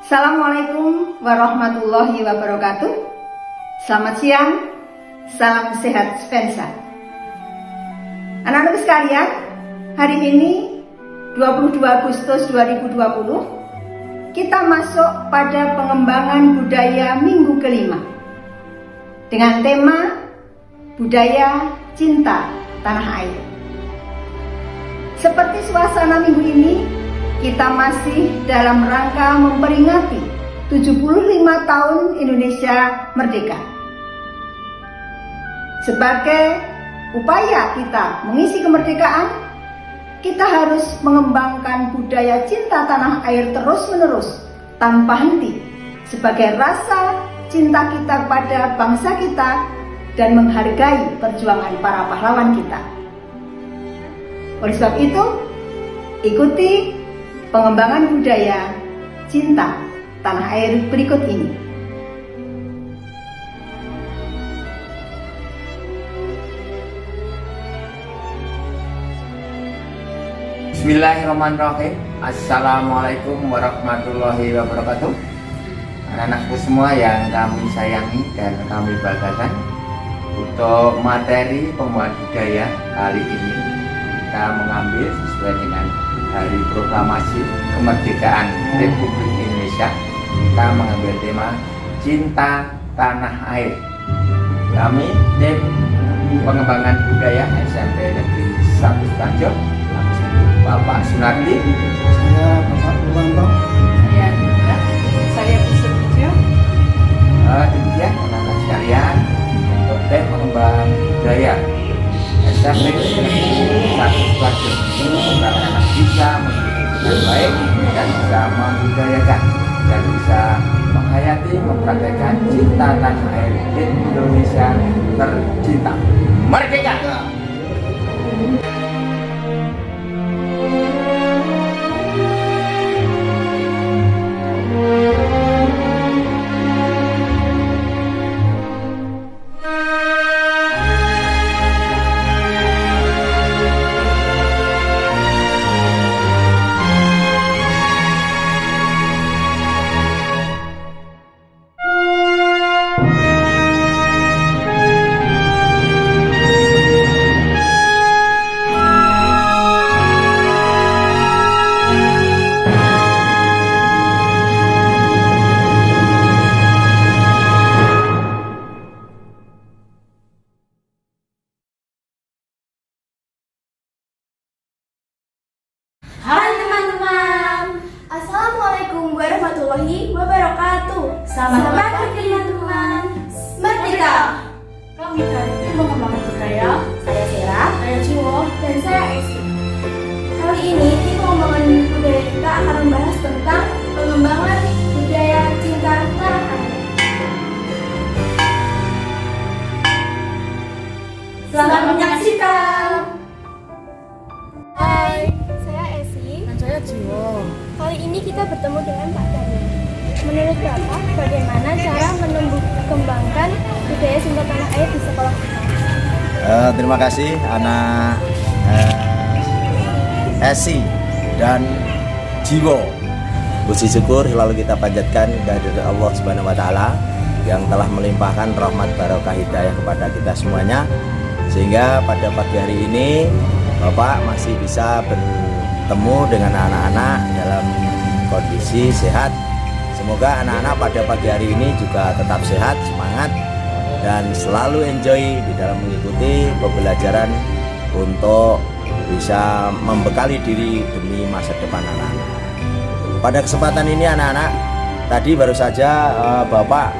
Assalamualaikum warahmatullahi wabarakatuh. Selamat siang, salam sehat Spensa. Anak-anak sekalian, hari ini 22 Agustus 2020 kita masuk pada pengembangan budaya minggu kelima dengan tema budaya cinta tanah air. Seperti suasana minggu ini, kita masih dalam rangka memperingati 75 tahun Indonesia merdeka. Sebagai upaya kita mengisi kemerdekaan, kita harus mengembangkan budaya cinta tanah air terus-menerus tanpa henti sebagai rasa cinta kita kepada bangsa kita dan menghargai perjuangan para pahlawan kita. Oleh sebab itu, ikuti pengembangan budaya cinta tanah air berikut ini. Bismillahirrahmanirrahim. Assalamualaikum warahmatullahi wabarakatuh. Anak-anakku semua yang kami sayangi dan kami banggakan, untuk materi pembuatan budaya kali ini kita mengambil sesuai dengan Hari Proklamasi Kemerdekaan Republik Indonesia. Kita mengambil tema Cinta Tanah Air. Kami tim pengembangan budaya SMP Negeri 1 Sukoharjo, Bapak Sunardi, saya Bapak Purwanto, saya Bu Sujo. Demikian anak-anak sekalian, untuk tim pengembangan budaya SMP Negeri 1 Sukoharjo, semoga anak-anak bisa mengikuti dengan baik dan bisa membudayakan dan bisa menghayati, mempraktekkan cinta tanah air Indonesia tercinta. Merdeka! Hai teman-teman, Assalamualaikum warahmatullahi wabarakatuh. Selamat pagi teman-teman. Merdeka. Kami dari tim pengembangan budaya. Saya Sera, saya Jiwo, dan saya Esi. Kali ini tim pengembangan budaya kita akan membahas tentang pengembangan budaya cinta tanah air. Selamat menyaksikan. Hai, saya Esi. Dan saya Jiwo. Kali ini kita bertemu dengan Pak Daniel. Menurut Bapak, bagaimana cara menumbuh kembangkan budaya cinta tanah air di sekolah kita? terima kasih anak Esi dan Jiwo. Puji syukur selalu kita panjatkan kehadirat Allah Subhanahu wa taala yang telah melimpahkan rahmat barokah hidayah kepada kita semuanya, sehingga pada pagi hari ini Bapak masih bisa bertemu dengan anak-anak dalam kondisi sehat. Semoga anak-anak pada pagi hari ini juga tetap sehat, semangat, dan selalu enjoy di dalam mengikuti pembelajaran untuk bisa membekali diri demi masa depan anak-anak. Pada kesempatan ini anak-anak, tadi baru saja Bapak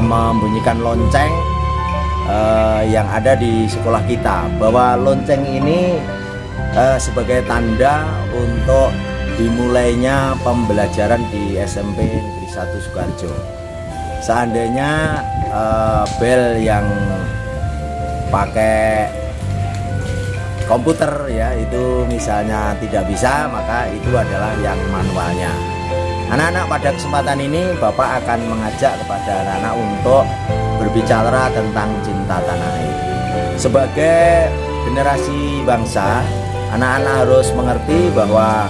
membunyikan lonceng yang ada di sekolah kita, bahwa lonceng ini sebagai tanda untuk dimulainya pembelajaran di SMP Negeri 1 Sukoharjo. Seandainya bel yang pakai komputer ya itu misalnya tidak bisa, maka itu adalah yang manualnya. Anak-anak, pada kesempatan ini Bapak akan mengajak kepada anak-anak untuk berbicara tentang cinta tanah air. Sebagai generasi bangsa, anak-anak harus mengerti bahwa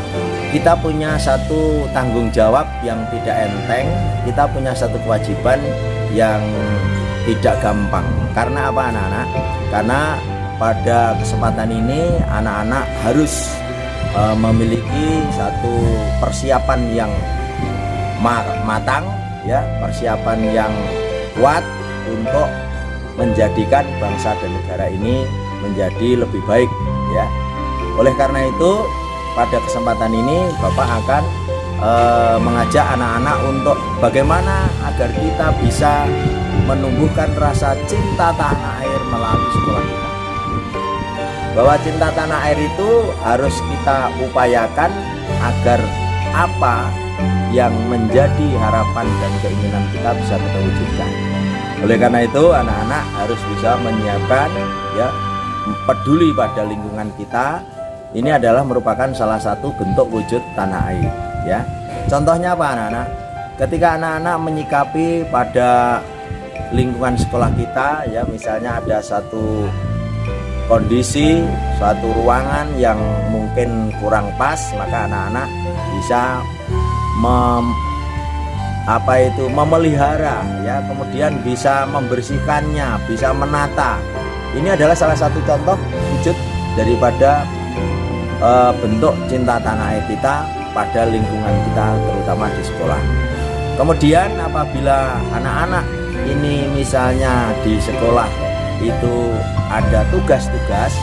kita punya satu tanggung jawab yang tidak enteng, kita punya satu kewajiban yang tidak gampang. Karena apa anak-anak? Karena pada kesempatan ini anak-anak harus memiliki satu persiapan yang matang, ya, persiapan yang kuat untuk menjadikan bangsa dan negara ini menjadi lebih baik, ya. Oleh karena itu pada kesempatan ini Bapak akan mengajak anak-anak untuk bagaimana agar kita bisa menumbuhkan rasa cinta tanah air melalui sekolah kita. Bahwa cinta tanah air itu harus kita upayakan agar apa yang menjadi harapan dan keinginan kita bisa kita wujudkan. Oleh karena itu anak-anak harus bisa menyiapkan, ya, peduli pada lingkungan kita. Ini adalah merupakan salah satu bentuk wujud tanah air, ya. Contohnya apa anak-anak? Ketika anak-anak menyikapi pada lingkungan sekolah kita, ya, misalnya ada satu kondisi, suatu ruangan yang mungkin kurang pas, maka anak-anak bisa memelihara, ya, kemudian bisa membersihkannya, bisa menata. Ini adalah salah satu contoh wujud daripada bentuk cinta tanah air kita pada lingkungan kita, terutama di sekolah. Kemudian apabila anak-anak ini misalnya di sekolah itu ada tugas-tugas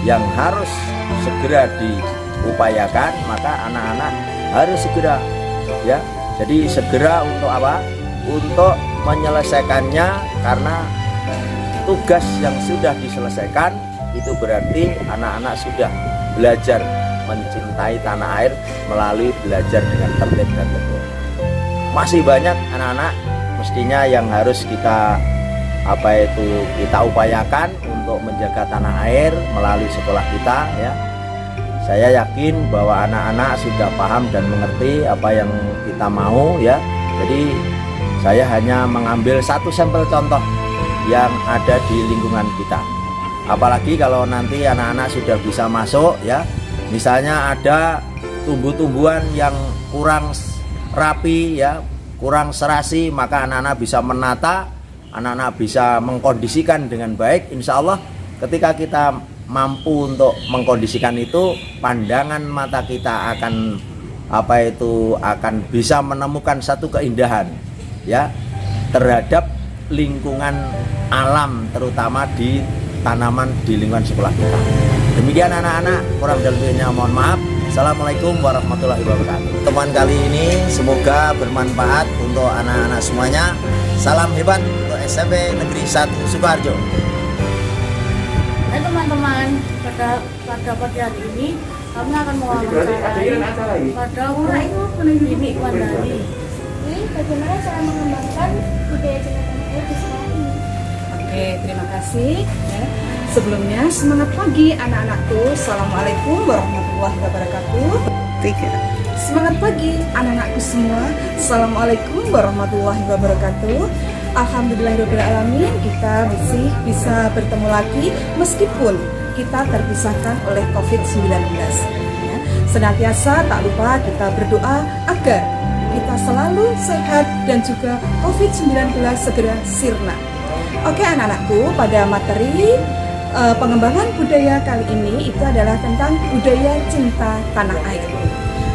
yang harus segera diupayakan, maka anak-anak harus segera, ya. Jadi segera untuk apa? Untuk menyelesaikannya, karena tugas yang sudah diselesaikan itu berarti anak-anak sudah belajar mencintai tanah air melalui belajar dengan tertib dan tertib. Masih banyak anak-anak mestinya yang harus kita upayakan untuk menjaga tanah air melalui sekolah kita, ya. Saya yakin bahwa anak-anak sudah paham dan mengerti apa yang kita mau, ya. Jadi saya hanya mengambil satu sampel contoh yang ada di lingkungan kita. Apalagi kalau nanti anak-anak sudah bisa masuk, ya. Misalnya ada tumbuh-tumbuhan yang kurang rapi, ya, kurang serasi, maka anak-anak bisa menata, anak-anak bisa mengkondisikan dengan baik. Insya Allah ketika kita mampu untuk mengkondisikan itu, pandangan mata kita akan akan bisa menemukan satu keindahan, ya, terhadap lingkungan alam, terutama di tanaman di lingkungan sekolah kita. Demikian anak-anak, kurang dan lebihnya mohon maaf. Assalamualaikum warahmatullahi wabarakatuh. Teman kali ini semoga bermanfaat untuk anak-anak semuanya. Salam hebat untuk SMP Negeri 1 Sukoharjo. Hai teman-teman, pada pagi hari ini kami akan mewawancarai pada Bibi Wandari. Ini bagaimana cara mengembangkan budaya cinta tanah air di sekolah ini? Oke, terima kasih, ya. Sebelumnya semangat pagi anak-anakku. Assalamualaikum warahmatullahi wabarakatuh. Semangat pagi anak-anakku semua. Assalamualaikum warahmatullahi wabarakatuh. Alhamdulillahirrahmanirrahim, kita masih bisa bertemu lagi meskipun kita terpisahkan oleh COVID-19, ya. Senantiasa tak lupa kita berdoa agar kita selalu sehat dan juga COVID-19 segera sirna. Oke anak-anakku, pada materi pengembangan budaya kali ini itu adalah tentang budaya cinta tanah air.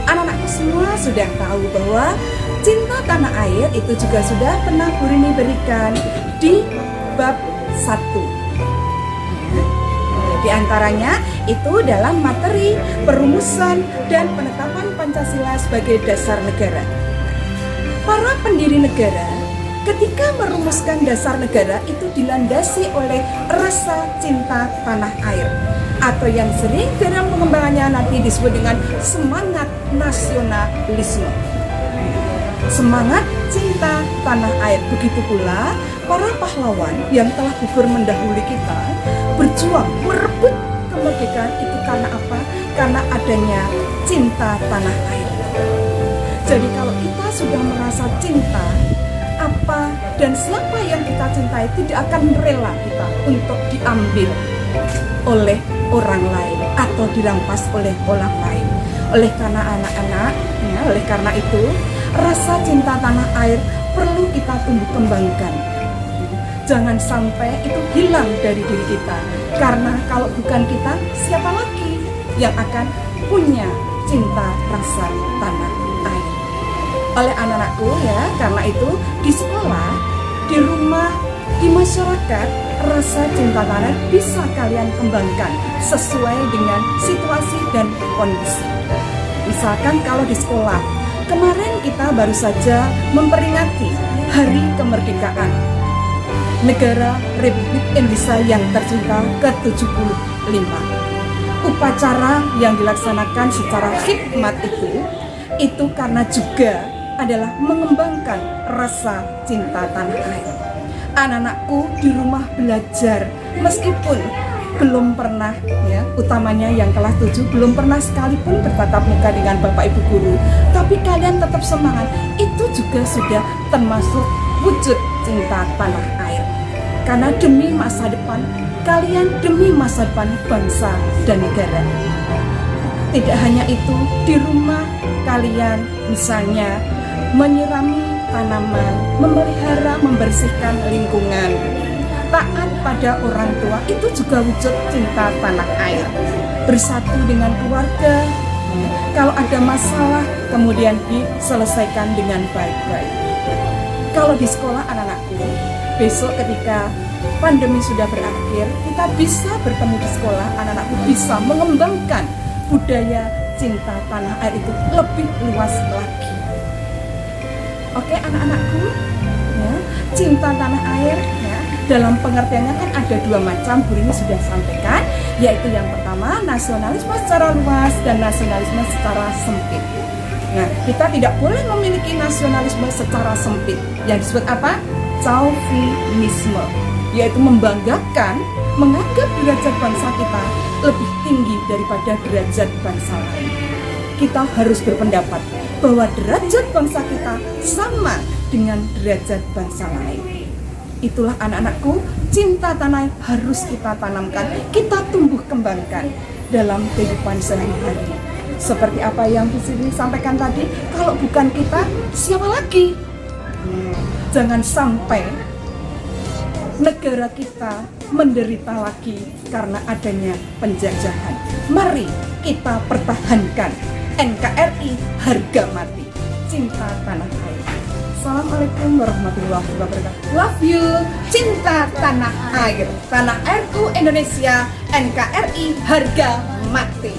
Anak-anakku semua sudah tahu bahwa cinta tanah air itu juga sudah pernah Bu Rini berikan di bab 1. Di antaranya itu dalam materi perumusan dan penetapan Pancasila sebagai dasar negara. Para pendiri negara ketika merumuskan dasar negara itu dilandasi oleh rasa cinta tanah air, atau yang sering dalam pengembangannya nanti disebut dengan semangat nasionalisme. Semangat cinta tanah air. Begitu pula para pahlawan yang telah gugur mendahului kita berjuang merebut kemerdekaan itu karena apa? Karena adanya cinta tanah air. Jadi kalau kita sudah merasa cinta, apa dan siapa yang kita cintai tidak akan rela kita untuk diambil oleh orang lain atau dirampas oleh orang lain. Oleh karena anak-anak, ya, oleh karena itu rasa cinta tanah air perlu kita tumbuh kembangkan. Jangan sampai itu hilang dari diri kita. Karena kalau bukan kita, siapa lagi yang akan punya cinta rasa tanah air? Oleh anak-anakku ya, karena itu di sekolah, di rumah, di masyarakat, rasa cinta tanah air bisa kalian kembangkan sesuai dengan situasi dan kondisi. Misalkan kalau di sekolah, kemarin kita baru saja memperingati Hari Kemerdekaan Negara Republik Indonesia yang tercinta ke-75. Upacara yang dilaksanakan secara khidmat itu karena juga adalah mengembangkan rasa cinta tanah air. Anak-anakku di rumah belajar meskipun belum pernah ya, utamanya yang kelas 7 belum pernah sekalipun bertatap muka dengan Bapak Ibu guru, tapi kalian tetap semangat. Itu juga sudah termasuk wujud cinta tanah air. Karena demi masa depan kalian, demi masa depan bangsa dan negara. Tidak hanya itu, di rumah kalian misalnya menyirami tanaman, memelihara, membersihkan lingkungan, taat pada orang tua, itu juga wujud cinta tanah air. Bersatu dengan keluarga, kalau ada masalah kemudian diselesaikan dengan baik-baik. Kalau di sekolah anak-anakku, besok ketika pandemi sudah berakhir, kita bisa bertemu di sekolah, anak-anakku bisa mengembangkan budaya cinta tanah air itu lebih luas lagi. Oke anak-anakku, ya, cinta tanah air ya, dalam pengertiannya kan ada dua macam, Bu Rini sudah sampaikan, yaitu yang pertama nasionalisme secara luas dan nasionalisme secara sempit. Nah, kita tidak boleh memiliki nasionalisme secara sempit yang disebut apa? Chauvinisme, yaitu membanggakan, menganggap derajat bangsa kita lebih tinggi daripada derajat bangsa lain. Kita harus berpendapat bahwa derajat bangsa kita sama dengan derajat bangsa lain. Itulah anak-anakku, cinta tanah air harus kita tanamkan, kita tumbuh kembangkan dalam kehidupan sehari-hari. Seperti apa yang Bu Sri sampaikan tadi, kalau bukan kita, siapa lagi? Jangan sampai negara kita menderita lagi karena adanya penjajahan. Mari kita pertahankan NKRI harga mati, cinta tanah air. Assalamualaikum warahmatullahi wabarakatuh. Love you, cinta tanah air. Tanah airku Indonesia, NKRI harga mati.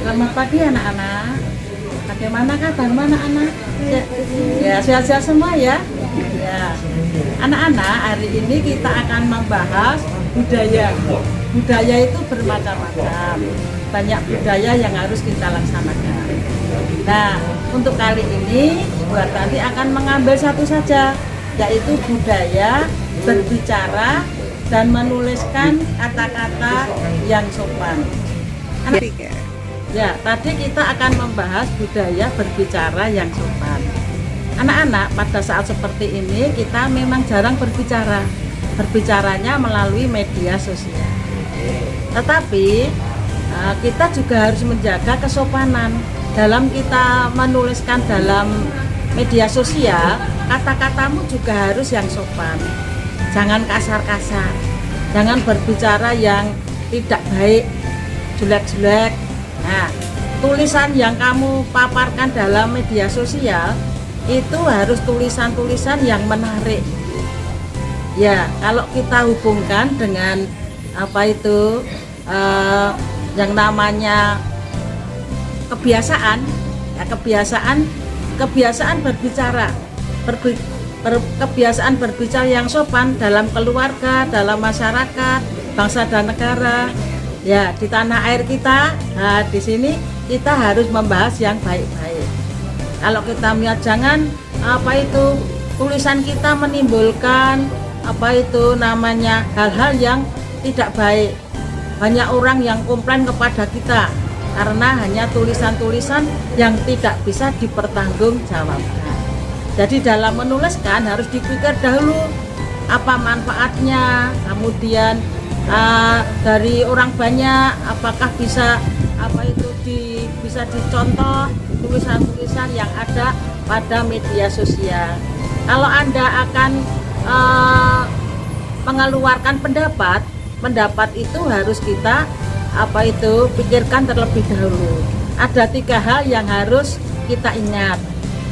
Selamat pagi anak-anak. Bagaimana kabarmu anak-anak? Ya, sehat-sehat semua ya. Ya. Anak-anak, hari ini kita akan membahas budaya. Budaya itu bermacam-macam. Banyak budaya yang harus kita laksanakan. Nah, untuk kali ini buat nanti akan mengambil satu saja, yaitu budaya berbicara dan menuliskan kata-kata yang sopan. Ya, tadi kita akan membahas budaya berbicara yang sopan. Anak-anak, pada saat seperti ini kita memang jarang berbicara. Berbicaranya melalui media sosial. Tetapi kita juga harus menjaga kesopanan. Dalam kita menuliskan dalam media sosial, kata-katamu juga harus yang sopan. Jangan kasar-kasar. Jangan berbicara yang tidak baik, jelek-jelek. Nah, tulisan yang kamu paparkan dalam media sosial itu harus tulisan-tulisan yang menarik. Ya, kalau kita hubungkan dengan apa itu yang namanya kebiasaan, ya, kebiasaan berbicara, kebiasaan berbicara yang sopan dalam keluarga, dalam masyarakat, bangsa dan negara. Ya, di tanah air kita, nah, di sini kita harus membahas yang baik-baik. Kalau kita melihat jangan apa itu tulisan kita menimbulkan apa itu namanya hal-hal yang tidak baik. Banyak orang yang komplain kepada kita karena hanya tulisan-tulisan yang tidak bisa dipertanggungjawabkan. Jadi dalam menuliskan harus dipikir dahulu apa manfaatnya, kemudian dari orang banyak apakah bisa apa itu bisa dicontoh tulisan-tulisan yang ada pada media sosial. Kalau Anda akan mengeluarkan pendapat itu harus kita pikirkan terlebih dahulu. Ada 3 hal yang harus kita ingat.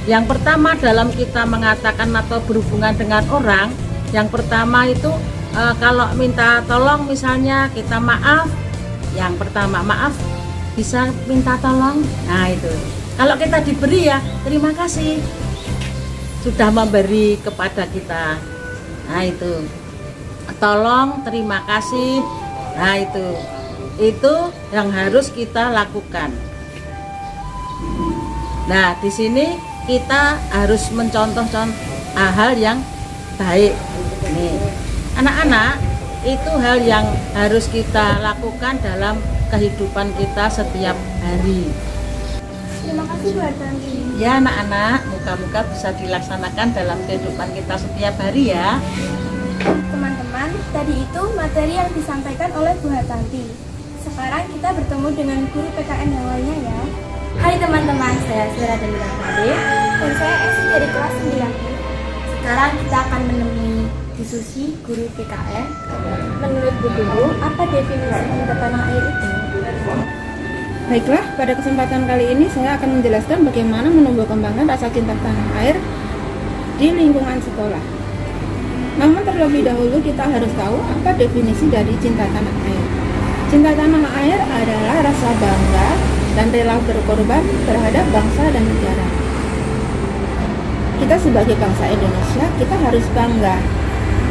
Yang pertama, dalam kita mengatakan atau berhubungan dengan orang, yang pertama itu kalau minta tolong, misalnya kita maaf, yang pertama maaf, bisa minta tolong. Nah itu, kalau kita diberi ya terima kasih sudah memberi kepada kita. Nah itu, tolong, terima kasih. Nah itu yang harus kita lakukan. Nah di sini kita harus mencontoh hal yang baik. Nih, anak-anak, itu hal yang harus kita lakukan dalam kehidupan kita setiap hari. Terima kasih Bu Hartanti. Ya anak-anak, moga-moga bisa dilaksanakan dalam kehidupan kita setiap hari ya. Teman-teman, tadi itu materi yang disampaikan oleh Bu Hartanti. Sekarang kita bertemu dengan guru PKN yang lainnya ya. Hai teman-teman, saya Sera dari Lakade. Dan saya Esi dari kelas 9. Sekarang kita akan menemui diskusi guru PKN. Menurut Bu Guru, apa definisi cinta tanah air itu? Baiklah, pada kesempatan kali ini saya akan menjelaskan bagaimana menumbuh kembangkan rasa cinta tanah air di lingkungan sekolah. Namun terlebih dahulu kita harus tahu apa definisi dari cinta tanah air. Cinta tanah air adalah rasa bangga dan rela berkorban terhadap bangsa dan negara. Kita sebagai bangsa Indonesia, kita harus bangga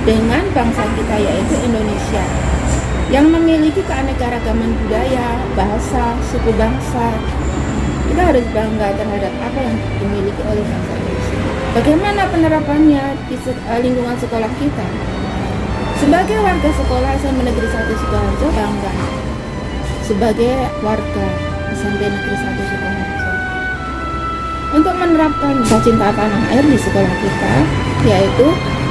dengan bangsa kita, yaitu Indonesia, yang memiliki keanekaragaman budaya, bahasa, suku bangsa. Kita harus bangga terhadap apa yang dimiliki oleh bangsa Indonesia. Bagaimana penerapannya di lingkungan sekolah kita? Sebagai warga sekolah SMP Negeri 1 Sukoharjo, bangga. Sebagai warga SMP Negeri 1 Sukoharjo, untuk menerapkan cinta tanah air di sekolah kita, yaitu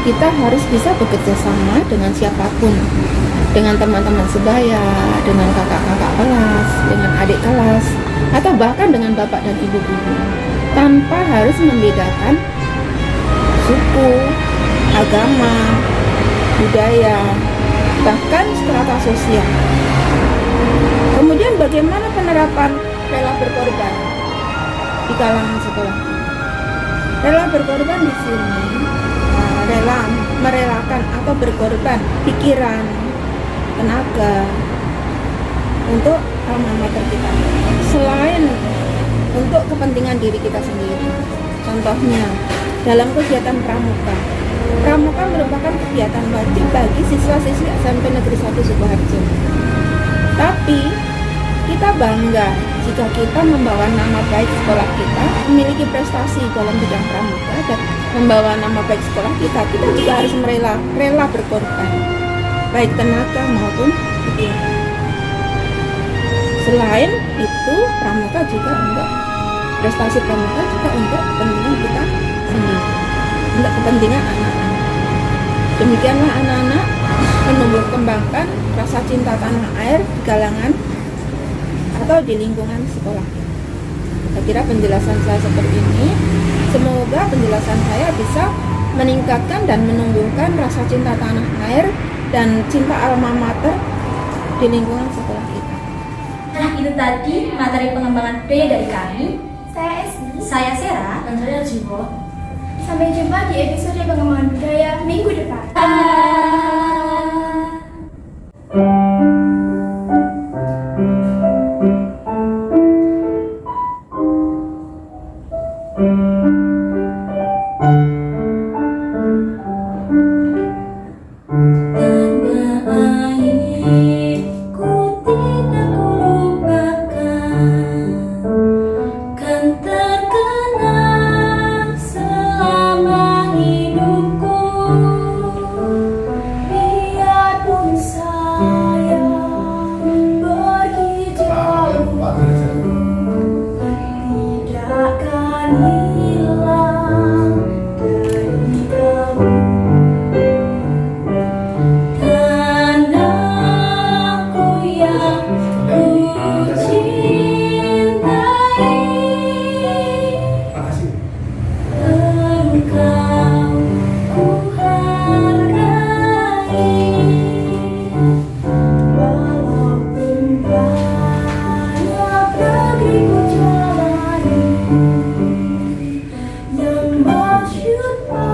kita harus bisa bekerja sama dengan siapapun, dengan teman-teman sebaya, dengan kakak-kakak kelas, dengan adik kelas, atau bahkan dengan bapak dan ibu guru, tanpa harus membedakan suku, agama, budaya, bahkan strata sosial. Kemudian bagaimana penerapan rela berkorban di kalangan sekolah? Rela berkorban di sini rela merelakan atau berkorban pikiran, tenaga untuk alma mater kita, selain untuk kepentingan diri kita sendiri. Contohnya dalam kegiatan pramuka. Pramuka merupakan kegiatan wajib bagi siswa-siswi SMP Negeri 1 Sukoharjo. Tapi kita bangga jika kita membawa nama baik sekolah kita, memiliki prestasi dalam bidang pramuka, dan membawa nama baik sekolah kita juga harus rela berkorban, baik tenaga maupun pikiran. Selain itu, pramuka juga untuk prestasi pramuka juga untuk kepentingan kita sendiri, untuk kepentingan anak-anak. Demikianlah anak-anak menumbuh kembangkan rasa cinta tanah air di kalangan atau di lingkungan sekolah. Saya kira penjelasan saya seperti ini. Semoga penjelasan saya bisa meningkatkan dan menumbuhkan rasa cinta tanah air dan cinta alma mater di lingkungan sekolah kita. Nah itu tadi materi pengembangan budaya dari kami. Saya Esi. Saya Sera. Dan saya Jiwo. Sampai jumpa di episode pengembangan budaya minggu depan. Tidak akan hilang. masyhur